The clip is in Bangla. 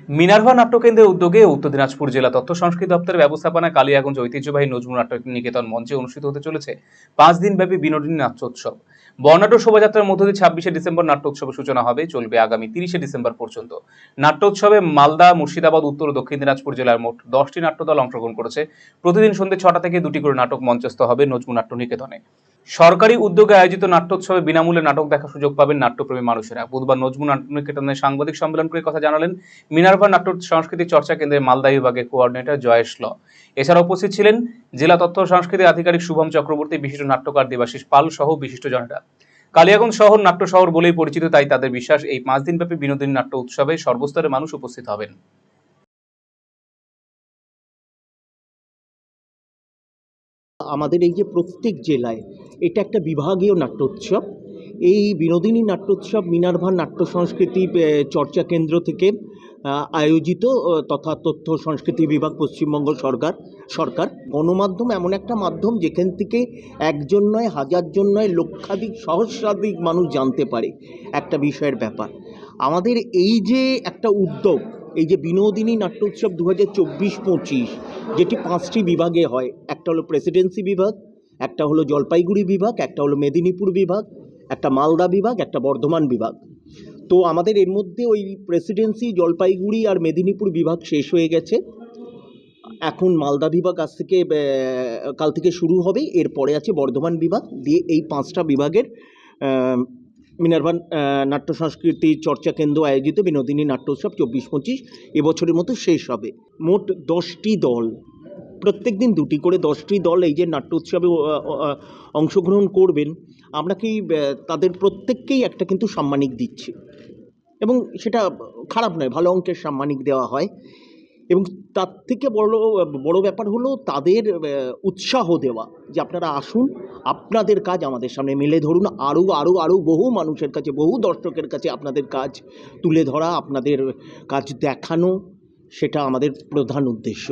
মিনার্ভা নাট্যকেন্দ্রের উদ্যোগে উত্তর দিনাজপুর জেলা তথ্য সংস্কৃতি দপ্তরের ব্যবস্থাপনায় কালিয়াগঞ্জ ঐতিহ্যবাহী নজরুল নাট্য নিকেতন মঞ্চে অনুষ্ঠিত হতে চলেছে 5 দিনব্যাপী বিনোদিনী নাট্যোৎসব। বর্ণাঢ্য শোভাযাত্রার মধ্য দিয়ে 26শে ডিসেম্বর নাট্যোৎসবের সূচনা হবে, চলবে আগামী 30শে ডিসেম্বর পর্যন্ত। নাট্যোৎসবে মালদা, মুর্শিদাবাদ, উত্তর ও দক্ষিণ দিনাজপুর জেলার মোট 10টি নাট্যদল অংশগ্রহণ করেছে। প্রতিদিন সন্ধ্যে 6টা থেকে 2টি করে নাটক মঞ্চস্থ হবে নজরুল নাট্য নিকেতনে। সরকারি উদ্যোগে আয়োজিত নাট্যোৎসবে বিনামূল্যে নাটক দেখার সুযোগ পাবেন নাট্যপ্রেমী মানুষেরা। বুধবার নজরুল নাট্য নিকেতনে সাংবাদিক সম্মেলন করে কথা জানালেন মিনার্ভা নাট্য সংস্কৃতি চর্চা কেন্দ্রের মালদা বিভাগের কোঅর্ডিনেটর জয়েশ ল। এছাড়া উপস্থিত ছিলেন জেলা তথ্য সংস্কৃতি আধিকারিক শুভম চক্রবর্তী, বিশিষ্ট নাট্যকার দেবাশিস পাল সহ বিশিষ্টজনেরা। কালিয়াগঞ্জ শহর নাট্য শহর বলেই পরিচিত, তাই তাদের বিশ্বাস এই 5 দিনব্যাপী বিনোদিনী নাট্য উৎসবে সর্বস্তরের মানুষ উপস্থিত হবেন। আমাদের এই যে প্রত্যেক জেলায় এটা একটা বিভাগীয় নাট্যোৎসব। এই বিনোদিনী নাট্যোৎসব মিনার্ভা নাট্য সংস্কৃতি চর্চা কেন্দ্র থেকে আয়োজিত তথা তথ্য সংস্কৃতি বিভাগ পশ্চিমবঙ্গ সরকার গণমাধ্যম এমন একটা মাধ্যম যেখান থেকে একজন নয়, হাজারজন নয়, লক্ষাধিক সহস্রাধিক মানুষ জানতে পারে একটা বিষয়ের ব্যাপার। আমাদের এই যে একটা উদ্যোগ, এই যে বিনোদিনী নাট্যোৎসব 2024-25 যেটি 5টি বিভাগে হয়, একটা হলো প্রেসিডেন্সি বিভাগ, একটা হলো জলপাইগুড়ি বিভাগ, একটা হলো মেদিনীপুর বিভাগ, একটা মালদা বিভাগ, একটা বর্ধমান বিভাগ। তো আমাদের এর মধ্যে ওই প্রেসিডেন্সি, জলপাইগুড়ি আর মেদিনীপুর বিভাগ শেষ হয়ে গেছে। এখন মালদা বিভাগ আজ থেকে কাল থেকে শুরু হবে, এরপরে আছে বর্ধমান বিভাগ, দিয়ে এই 5টা বিভাগের মিনার্ভা নাট্য সংস্কৃতি চর্চা কেন্দ্র আয়োজিত বিনোদিনী নাট্যোৎসব 24-25 এবছরের মতো শেষ হবে। মোট 10টি দল, প্রত্যেক দিন 2টি করে 10টি দল এই যে নাট্যোৎসবে অংশগ্রহণ করবেন। আমরা কি তাদের প্রত্যেককেই একটা কিন্তু সাম্মানিক দিচ্ছি, এবং সেটা খারাপ নয়, ভালো অঙ্কের সাম্মানিক দেওয়া হয়। এবং তার থেকে বড় ব্যাপার হলো তাদের উৎসাহ দেওয়া, যে আপনারা আসুন, আপনাদের কাজ আমাদের সামনে মেলে ধরুন, আরও বহু মানুষের কাছে, বহু দর্শকের কাছে আপনাদের কাজ তুলে ধরা, আপনাদের কাজ দেখানো, সেটা আমাদের প্রধান উদ্দেশ্য।